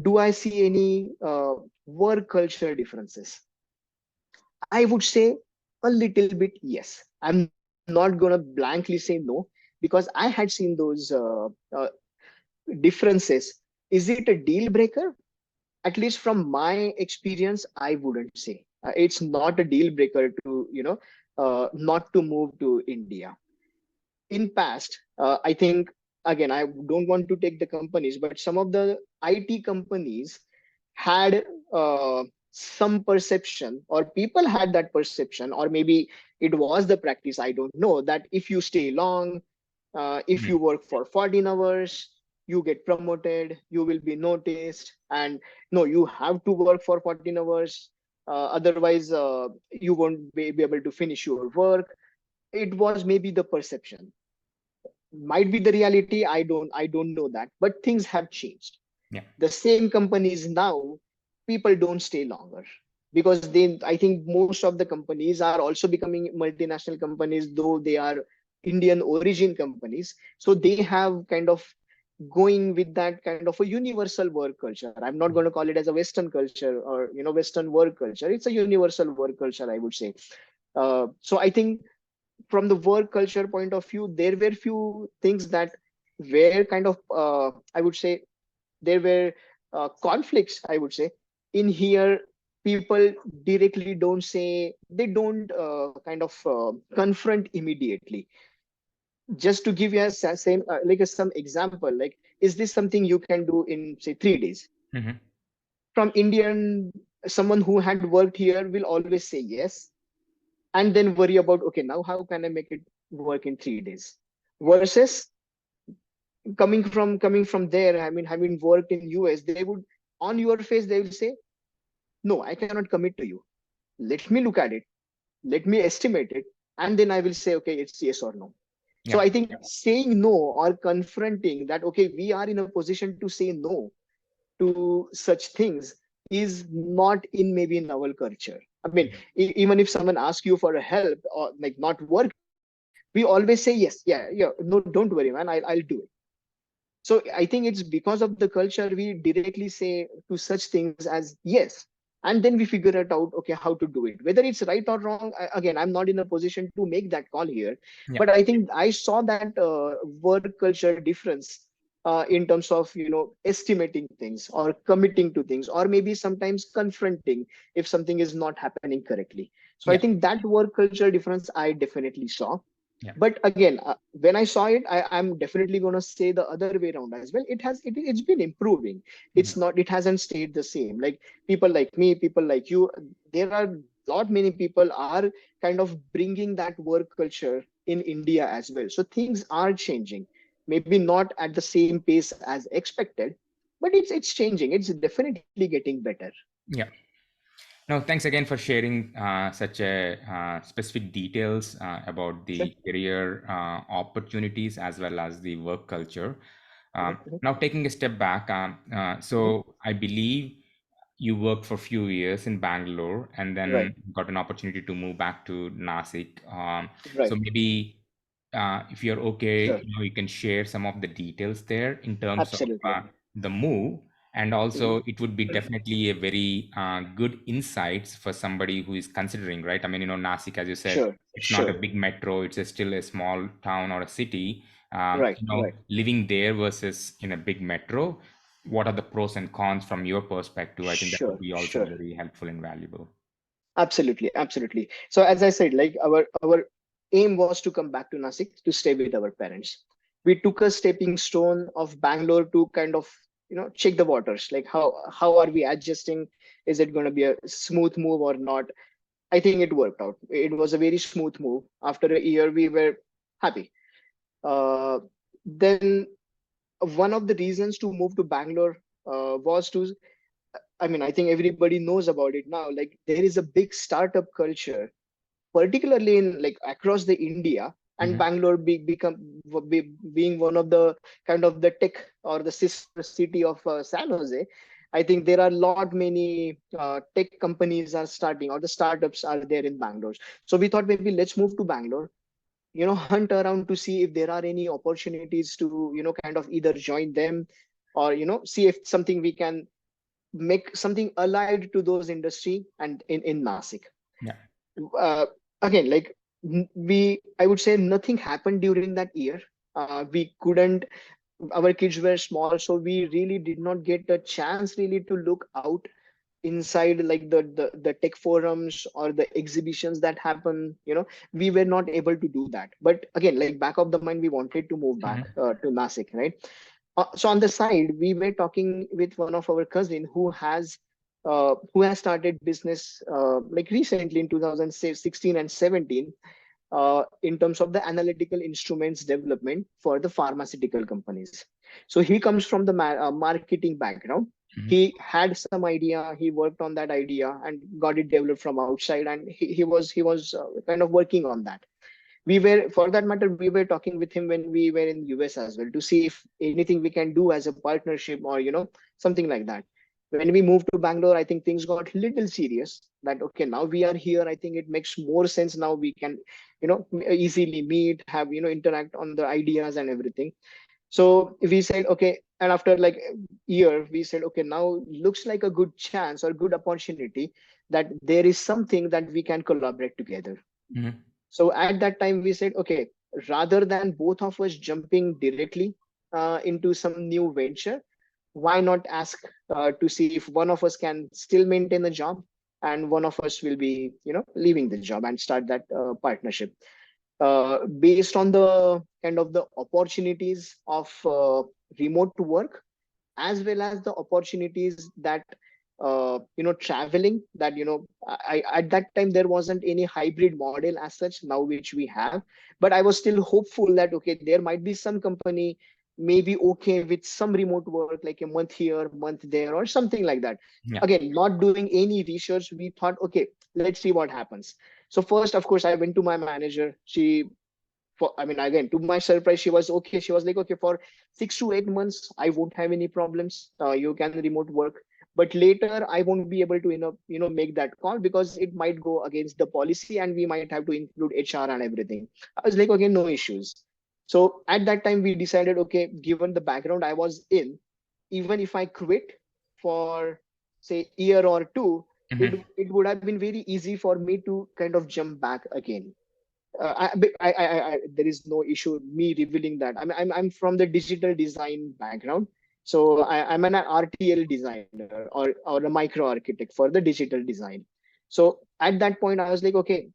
Do I see any work culture differences? I would say a little bit yes. I'm not gonna blankly say no, because I had seen those differences. Is it a deal breaker? At least from my experience, I wouldn't say. It's not a deal breaker to not to move to India. In past, I think, again, I don't want to take the companies, but some of the IT companies had some perception, or people had that perception, or maybe it was the practice, I don't know, that if you stay long, if you Mhm. work for 14 hours, you get promoted, you will be noticed, and no, you have to work for 14 hours, otherwise you won't be able to finish your work. It was maybe the perception, might be the reality, I don't know that, but things have changed. Yeah. The same companies now, people don't stay longer, because they, I think most of the companies are also becoming multinational companies, though they are Indian origin companies. So they have kind of going with that kind of a universal work culture. I'm not going to call it as a Western culture, or Western work culture. It's a universal work culture, I would say. So I think from the work culture point of view, there were few things that were kind of, I would say, there were conflicts, I would say. In here, people directly don't say, they don't kind of confront immediately. Just to give you a same like some example, like, is this something you can do in, say, 3 days? Mhm. From Indian, someone who had worked here will always say yes, and then worry about, okay, now how can I make it work in 3 days? Versus coming from there, I mean, having worked in US, they would, on your face, they will say, no, I cannot commit to you. Let me look at it, let me estimate it, and then I will say, okay, it's yes or no. So Yeah. I think saying no, or confronting that, okay, we are in a position to say no to such things, is not in maybe in our culture. I mean, Mhm. even if someone asks you for a help, or like not work, we always say yes, yeah, yeah, no, don't worry, man, I'll do it. So I think it's because of the culture we directly say to such things as yes, and then we figure it out, okay, how to do it, whether it's right or wrong. Again, I'm not in a position to make that call here, Yeah. but I think I saw that work culture difference in terms of estimating things or committing to things, or maybe sometimes confronting if something is not happening correctly. So I Yeah. think that work culture difference I definitely saw. Yeah. But again, when I saw it, I'm definitely going to say the other way around as well. It's been improving. Mhm. It hasn't stayed the same. Like people like me, people like you, there are lot many people are kind of bringing that work culture in India as well. So things are changing, maybe not at the same pace as expected, but it's changing. It's definitely getting better. Yeah. No, thanks again for sharing such a specific details about Sure. the career opportunities as well as the work culture. Mhm, Now, taking a step back, mhm, so I believe you worked for a few years in Bangalore and right, then got an opportunity to move back to Nasik. So right, maybe if you're okay, sure, you can share some of the details there in terms of absolutely. the move, and Mhm. also it would be definitely a very good insights for somebody who is considering, right? I mean, Nasik, as you said, Sure, it's not a sure, big metro, it's still a small town or a city. right, right. Living there versus in a big metro, what are the pros and cons from your perspective? I think that would Sure, be also sure. very helpful and valuable. Absolutely, absolutely. So as I said, like our aim was to come back to Nasik to stay with our parents. We took a stepping stone of Bangalore to kind of check the waters. Like how are we adjusting? Is it going to be a smooth move or not? I think it worked out. It was a very smooth move. After a year, we were happy. Uh, then one of the reasons to move to Bangalore was to I mean, I think everybody knows about it now. Like there is a big startup culture, particularly in like across the India, and Hmm. Bangalore being one of the kind of the tech or the sister city of San Jose. I think there are a lot many tech companies are starting or the startups are there in Bangalore. So we thought maybe let's move to Bangalore, hunt around to see if there are any opportunities to, kind of either join them or, see if something we can make something allied to those industry and in Nasik. Yeah. Uh, Again, like I would say nothing happened during that year. We couldn't. Our kids were small, so we really did not get a chance really to look out inside like the tech forums or the exhibitions that happen. We were not able to do that. But again, like back of the mind, we wanted to move back Hmm. to Nasik, right? So on the side, we were talking with one of our cousin who has started business like recently in 2016 and 17 in terms of the analytical instruments development for the pharmaceutical companies. So he comes from the marketing background. Hmm. He had some idea, he worked on that idea and got it developed from outside, and he was kind of working on that. We were, for that matter, we were talking with him when we were in US as well to see if anything we can do as a partnership or something like that. When we moved to Bangalore, I think things got little serious, that okay, now we are here, I think it makes more sense. Now we can easily meet, have interact on the ideas and everything. So we said okay, and after like a year we said okay, now looks like a good chance or good opportunity that there is something that we can collaborate together. Hmm. So at that time, we said, okay, rather than both of us jumping directly into some new venture, why not ask to see if one of us can still maintain the job and one of us will be, leaving the job and start that partnership based on the kind of the opportunities of remote work, as well as the opportunities that traveling, that at that time there wasn't any hybrid model as such now which we have. But I was still hopeful that okay, there might be some company maybe okay with some remote work, like a month here, month there, or something like that. Yeah. Again, not doing any research, we thought okay, let's see what happens. So first, of course, I went to my manager. I mean, again, to my surprise, she was okay. She was like, okay, for 6 to 8 months, I won't have any problems. You can remote work, but later I won't be able to, make that call because it might go against the policy, and we might have to include HR and everything. I was like, okay, no issues. So at that time, we decided, okay, given the background I was in, even if I quit for say year or two, Hmm. it would have been very easy for me to kind of jump back again. There is no issue me revealing that. I'm from the digital design background, so I'm an RTL designer or a micro architect for the digital design. So at that point, I was like, okay,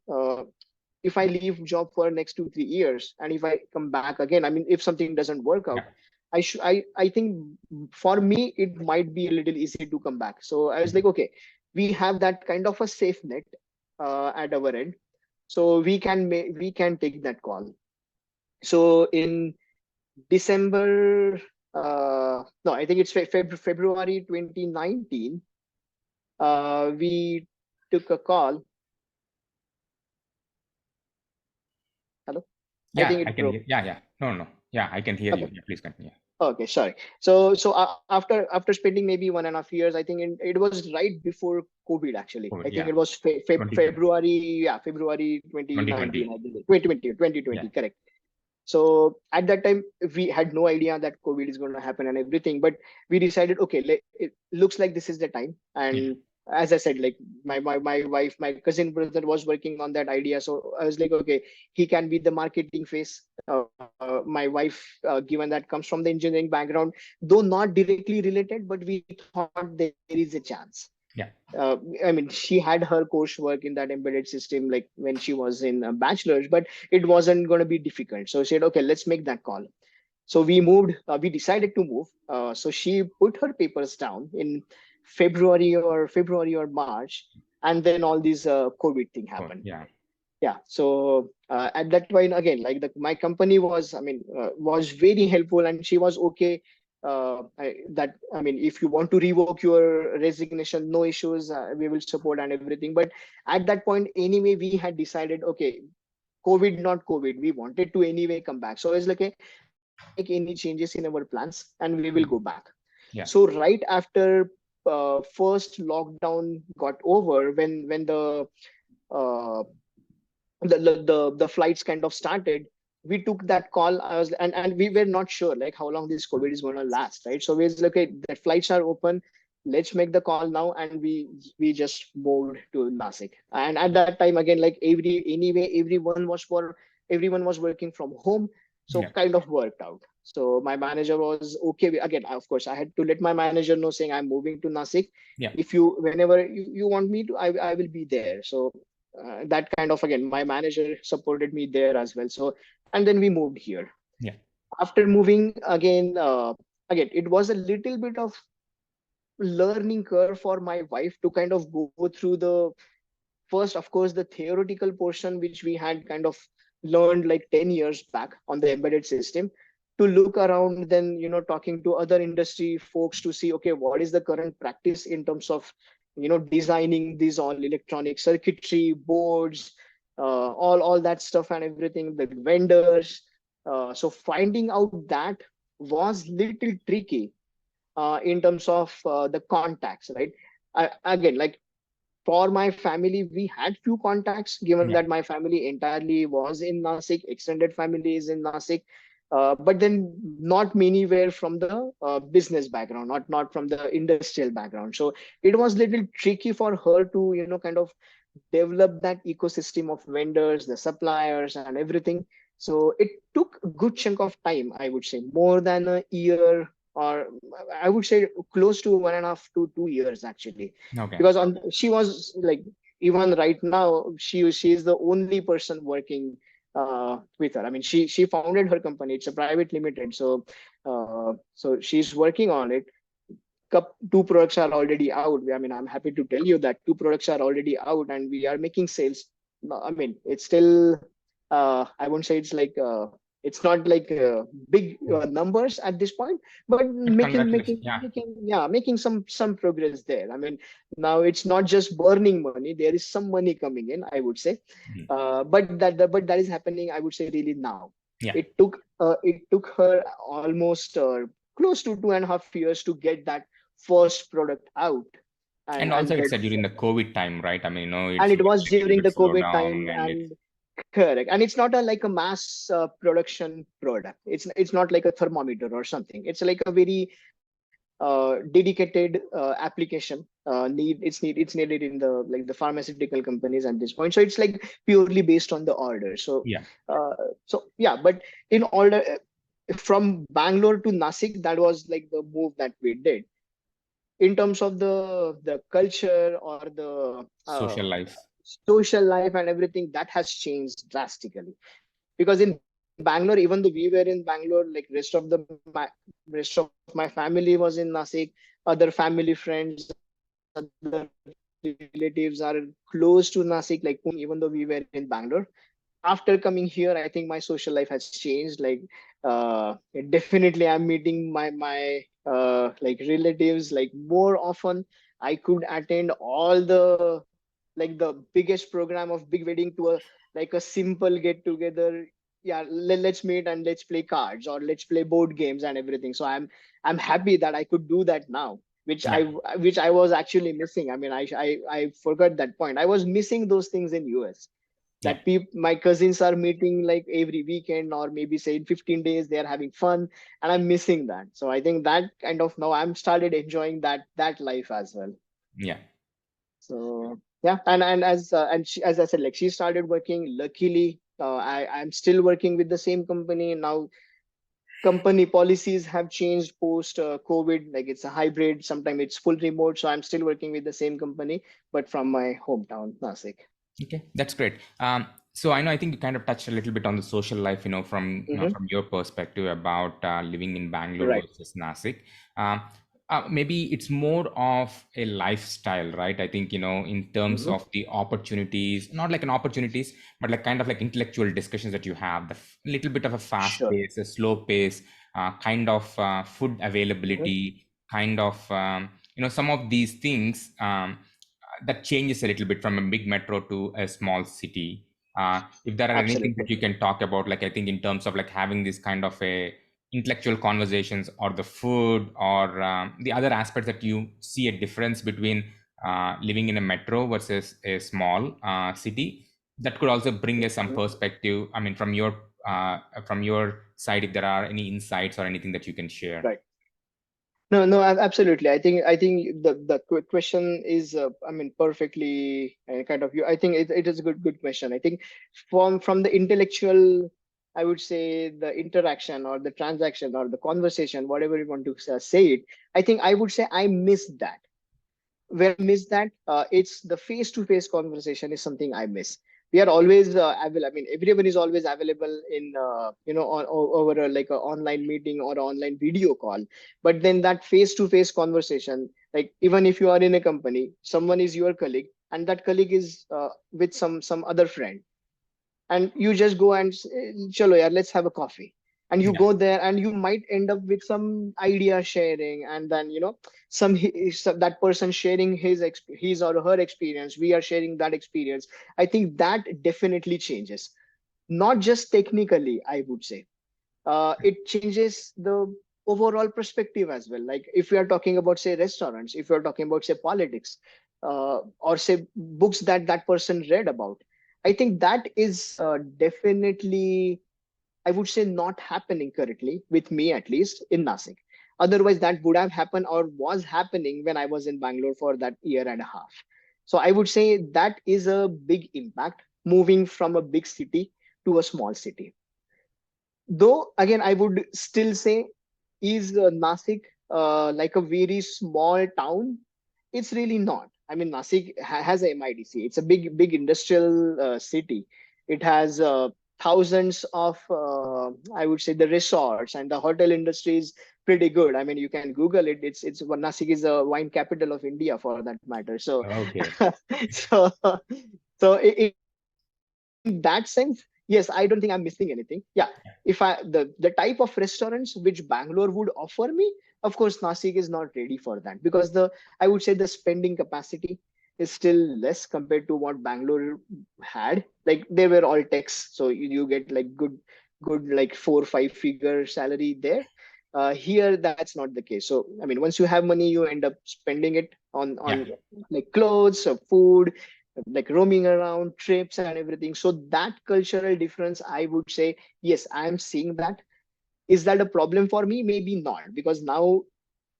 if I leave job for next 2 3 years, and if I come back again, I mean, if something doesn't work out, Yeah. I think for me it might be a little easy to come back. So I was like, Mhm. okay, we have that kind of a safe net at our end, so we can take that call. So in December, no, I think it's February 2019, we took a call. Hello, I Yeah, think I it can broke. hear. Yeah, yeah. No, no. Yeah, I can hear you. Okay. Yeah, please continue. Okay, sorry. So after spending maybe 1.5 years, I think it was right before COVID. Actually, Oh, I think yeah. it was 2020. February, yeah, February 2019, 2020. I believe, 2020, Yeah. 2020, correct. So at that time, we had no idea that COVID is going to happen and everything, but we decided, okay, it looks like this is the time. Yeah. And as I said, like my wife, my cousin brother was working on that idea. So I was like, okay, he can be the marketing face. My wife, given that comes from the engineering background, though not directly related, but we thought there is a chance. Yeah. I mean, she had her coursework in that embedded system, like when she was in a bachelor's, but it wasn't going to be difficult. So she said, okay, let's make that call. So we moved, we decided to move. So she put her papers down in February or March, and then all these COVID thing Oh, happened. yeah. Yeah. So at that point, again, like my company was, I mean, was very helpful, and she was okay. I mean, if you want to revoke your resignation, no issues. We will support and everything. But at that point, anyway, we had decided, okay, COVID, not COVID. We wanted to anyway come back. So it's like, okay, make any changes in our plans, and we will go back. Yeah. So right after first lockdown got over, when uh, the flights kind of started, we took that call. I was and we were not sure like how long this COVID is going to last, right? So we was like, okay, the flights are open, let's make the call now. And we just moved to Nasik. And at that time, again, like everyone was working from home, so Yeah. kind of worked out. So my manager was okay again, of course I had to let my manager know, saying I'm moving to Nasik. Yeah. If you whenever you want me to, I will be there. So that kind of, again, my manager supported me there as well. So and then we moved here. Yeah. After moving again, again it was a little bit of learning curve for my wife to kind of go through the first, of course, the theoretical portion which we had kind of learned like 10 years back on the embedded system, to look around, then talking to other industry folks to see, okay, what is the current practice in terms of designing these all electronic circuitry boards, all that stuff and everything, the vendors. So finding out that was little tricky in terms of the contacts, right? Again, like for my family, we had few contacts, given Yeah. that my family entirely was in Nasik, extended family is in Nasik. But then not many were from the business background, not from the industrial background. So it was little tricky for her to, kind of develop that ecosystem of vendors, the suppliers, and everything. So it took a good chunk of time, I would say, more than a year, or I would say close to 1.5 to 2 years actually, Okay. because she was like, even right now, she is the only person working with her. I mean, she founded her company. It's a private limited, so so she's working on it. Two products are already out. I mean, I'm happy to tell you that two products are already out, and we are making sales. No, I mean, it's still, I won't say it's like, it's not like big numbers at this point, but But congratulations. Yeah. making some progress there. I mean, now it's not just burning money. There is some money coming in, I would say. Mhm. But that is happening, I would say, really now. Yeah. It took her almost close to 2.5 years to get that first product out. and And also, and it's that during the COVID time, right? I mean, and it's it a was little during bit the slow COVID down time, and it's, and Correct, and it's not a like a mass production product. It's not like a thermometer or something. It's like a very dedicated application. It's needed in the like the pharmaceutical companies at this point. So it's like purely based on the order. Yeah. So yeah, but in order from Bangalore to Nasik, that was like the move that we did. In terms of the culture or the Social life. social life and everything, that has changed drastically. Because in Bangalore, even though we were in Bangalore, like rest of my family was in Nasik, other family friends, other relatives are close to Nasik, like Pune, even though we were in Bangalore. After coming here, I think my social life has changed. Like definitely I'm meeting my like relatives like more often. I could attend all the like the biggest program of big wedding to a like a simple get together. Yeah, let's meet and let's play cards or let's play board games and everything. So I'm happy that I could do that now, which Yeah. I was actually missing. I mean, I forgot that point. I was missing those things in US, Yeah. that my cousins are meeting like every weekend or maybe say in 15 days they are having fun, and I'm missing that. So I think that kind of now I'm started enjoying that life as well. Yeah. So yeah, and she, as I said, like she started working. Luckily, I'm still working with the same company now. Company policies have changed post COVID. Like it's a hybrid. Sometimes it's full remote. So I'm still working with the same company, but from my hometown, Nasik. Okay, that's great. So I know I think you kind of touched a little bit on the social life, from Hmm. from your perspective about living in Bangalore Right. versus Nasik. Um, Maybe it's more of a lifestyle, right? I think in terms Hmm. of the opportunities, not like an opportunities, but like kind of like intellectual discussions that you have, the little bit of a fast Sure. pace, a slow pace, kind of food Hmm. availability, kind of some of these things. That changes a little bit from a big metro to a small city. If there are anything that Absolutely. you can talk about, like I think in terms of like having this kind of a intellectual conversations or the food or the other aspects that you see a difference between living in a metro versus a small city, that could also bring us some Mhm. perspective. I mean, from your side, if there are any insights or anything that you can share. Right. No, no, absolutely. I think the question is, I mean, perfectly kind of you. I think it is a good question. I think from the intellectual, I would say the interaction or the transaction or the conversation, whatever you want to say it. I think I would say I miss that. Where I miss that, it's the face-to-face conversation is something I miss. We are always available. I mean, everyone is always available in over like a online meeting or online video call. But then that face-to-face conversation, like even if you are in a company, someone is your colleague, and that colleague is with some other friend, and you just go and chalo yaar, let's have a coffee, and you Yeah. go there and you might end up with some idea sharing, and then that person sharing his or her experience, we are sharing that experience. I think that definitely changes, not just technically, I would say. It changes the overall perspective as well. Like if we are talking about say restaurants, if we are talking about say politics, or say books that that person read about, I think that is definitely, I would say, not happening currently with me, at least in Nasik. Otherwise that would have happened or was happening when I was in Bangalore for that year and a half. So I would say that is a big impact, moving from a big city to a small city. Though again, I would still say, is Nasik like a very small town? It's really not. I mean, Nasik has a MIDC. It's a big industrial city. It has thousands of, I would say, the resorts, and the hotel industry is pretty good. I mean, you can Google it. It's Nasik is a wine capital of India for that matter. So, Okay. so, in that sense, yes, I don't think I'm missing anything. Yeah, if I the type of restaurants which Bangalore would offer me, of course Nasik is not ready for that, because the, I would say, the spending capacity is still less compared to what Bangalore had. Like they were all techs, so you get like good like 4 or 5 figure salary there. Here that's not the case. So I mean, once you have money, you end up spending it Yeah. on like clothes or food, like roaming around, trips and everything. So that cultural difference, I would say, yes, I am seeing that. Is that a problem for me? Maybe not, because now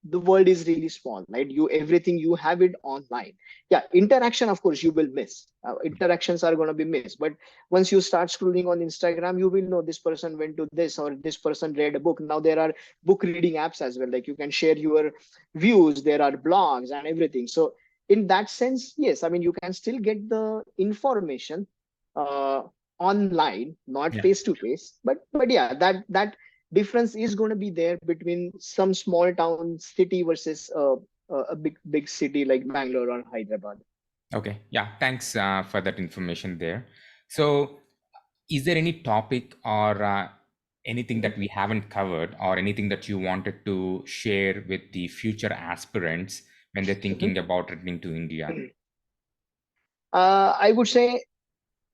the world is really small, right? You everything you have it online. Yeah, interaction, of course, you will miss. Interactions are going to be missed, but once you start scrolling on Instagram, you will know this person went to this or this person read a book. Now there are book reading apps as well, like you can share your views, there are blogs and everything. So in that sense, yes, I mean, you can still get the information uh, online, not Yeah. face to face, but yeah, that difference is going to be there between some small town city versus a big city like Bangalore or Hyderabad. Okay. Yeah. Thanks for that information there. So, is there any topic or anything that we haven't covered, or anything that you wanted to share with the future aspirants when they're Mhm. thinking about returning to India? I would say,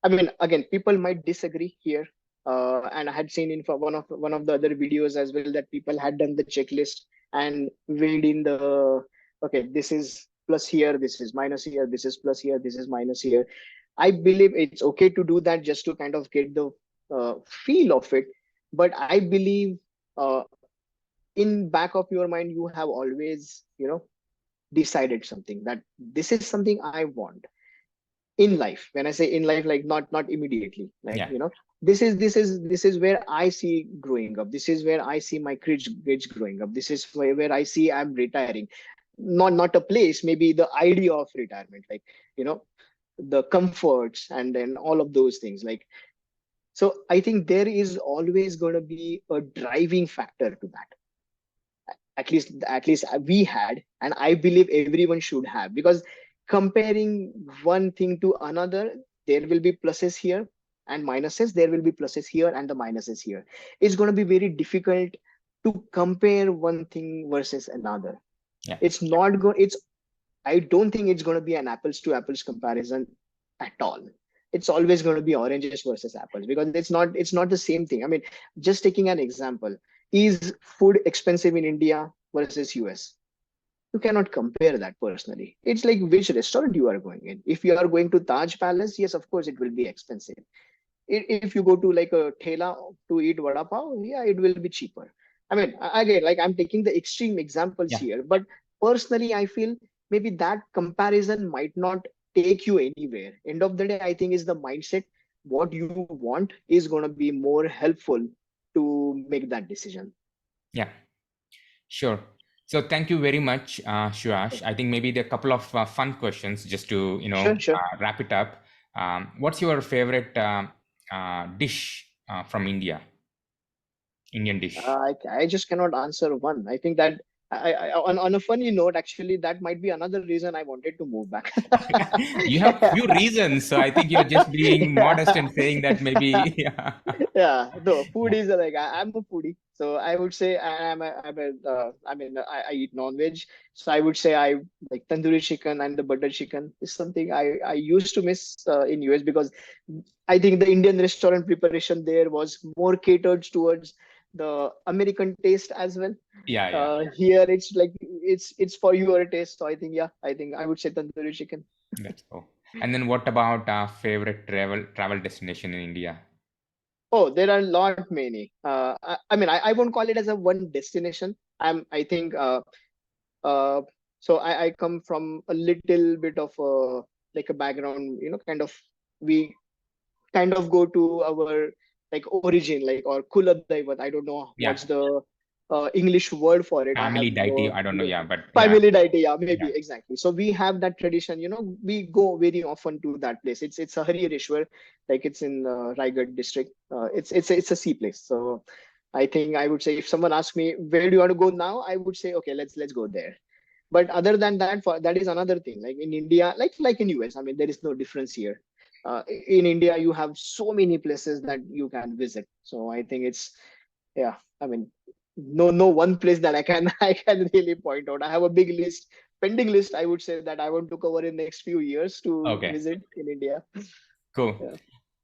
I mean, again, people might disagree here, and I had seen in for one of the other videos as well that people had done the checklist and weighed in the, okay, this is plus here, this is minus here, this is plus here, this is minus here. I believe it's okay to do that just to kind of get the feel of it. But I believe uh, in back of your mind, you have always, decided something, that this is something I want in life. When I say in life, like not immediately, like, Yeah. this is where I see growing up. This is where I see my kids growing up. This is where I see I'm retiring. Not a place, maybe the idea of retirement, like, you know the comforts and then all of those things, like. So I think there is always going to be a driving factor to that. At least we had, and I believe everyone should have, because comparing one thing to another, there will be pluses here and minuses, there will be pluses here and the minuses here. It's going to be very difficult to compare one thing versus another. Yeah. It's not going it's I don't think it's going to be an apples to apples comparison at all. It's always going to be oranges versus apples, because it's not the same thing. I mean, just taking an example, is food expensive in India versus US? You cannot compare that personally. It's like which restaurant you are going in. If you are going to Taj Palace, yes, of course it will be expensive. If you go to like a Thela to eat vada pav, yeah, it will be cheaper. I mean, again, like I'm taking the extreme examples Yeah. here, but personally, I feel maybe that comparison might not take you anywhere. End of the day, I think is the mindset. What you want is going to be more helpful to make that decision. Yeah. Sure. So thank you very much, Shuash. I think maybe there are a couple of fun questions just to Sure, sure. wrap it up. What's your favorite dish from India? Indian dish. I just cannot answer one. I think that on a funny note, actually, that might be another reason I wanted to move back. You have few reasons, so I think you're just being modest and saying that maybe. Yeah. Yeah, no, food Yeah. is like I'm a foodie, so I would say I mean, I eat non-veg, so I would say I like tandoori chicken, and the butter chicken is something I used to miss in US, because I think the Indian restaurant preparation there was more catered towards the American taste as well. Yeah. Yeah. Here it's like it's for your taste, so I think, yeah, I think I would say tandoori chicken. That's cool. And then what about favorite travel destination in India? Oh, there are a lot many. I mean, I won't call it as a one destination. I think, uh, so I come from a little bit of like a background, kind of, we kind of go to our like origin, like, or Kuladaivat. I don't know Yeah. what's the English word for it. I have Family deity. I don't know. Yeah, but yeah. family deity, yeah, Yeah. maybe exactly. So we have that tradition. We go very often to that place. It's a Haririshwar, like it's in Raigad district. It's a sea place. So I think I would say, if someone asks me where do you want to go now, I would say, okay, let's go there. But other than that, that is another thing. Like in India, like in US, I mean, there is no difference here. In India, you have so many places that you can visit. So I think it's, yeah. I mean, no one place that I can I can really point out. I have a big list, pending list, I would say, that I want to cover in next few years to Okay. visit in India. Cool. Yeah.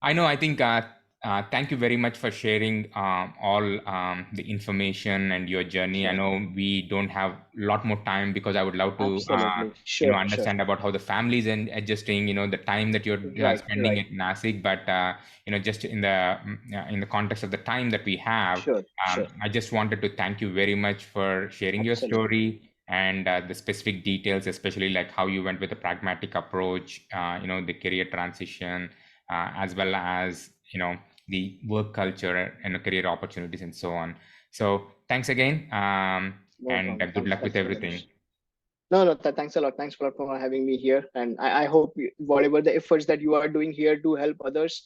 I know. I think Thank you very much for sharing all the information and your journey. I Sure. know we don't have a lot more time because I would love to, Absolutely. Sure. Sure. understand about how the families and adjusting, the time that you're Right. spending Right. at Nasik. But just in the context of the time that we have, Sure. Sure. I just wanted to thank you very much for sharing your Absolutely. story and the specific details, especially like how you went with a pragmatic approach, the career transition, as well as the work culture and career opportunities and so on. So thanks again, No and problem. good luck with Thanks very everything. much. No, no, thanks a lot. Thanks a lot for having me here. And I hope whatever the efforts that you are doing here to help others,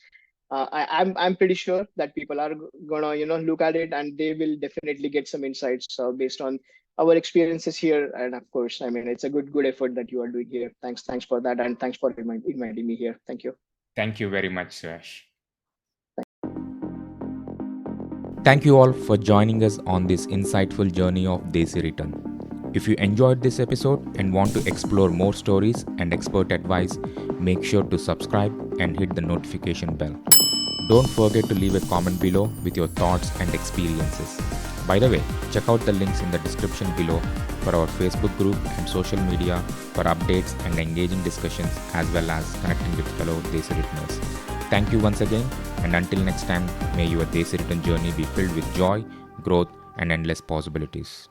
I'm pretty sure that people are gonna, look at it and they will definitely get some insights based on our experiences here. And of course, I mean, it's a good effort that you are doing here. Thanks for that. And thanks for inviting me here. Thank you. Thank you very much, Suresh. Thank you all for joining us on this insightful journey of Desi Return. If you enjoyed this episode and want to explore more stories and expert advice, make sure to subscribe and hit the notification bell. Don't forget to leave a comment below with your thoughts and experiences. By the way, check out the links in the description below for our Facebook group and social media for updates and engaging discussions, as well as connecting with fellow Desi Returners. Thank you once again, and until next time, may your Desi Return journey be filled with joy, growth, and endless possibilities.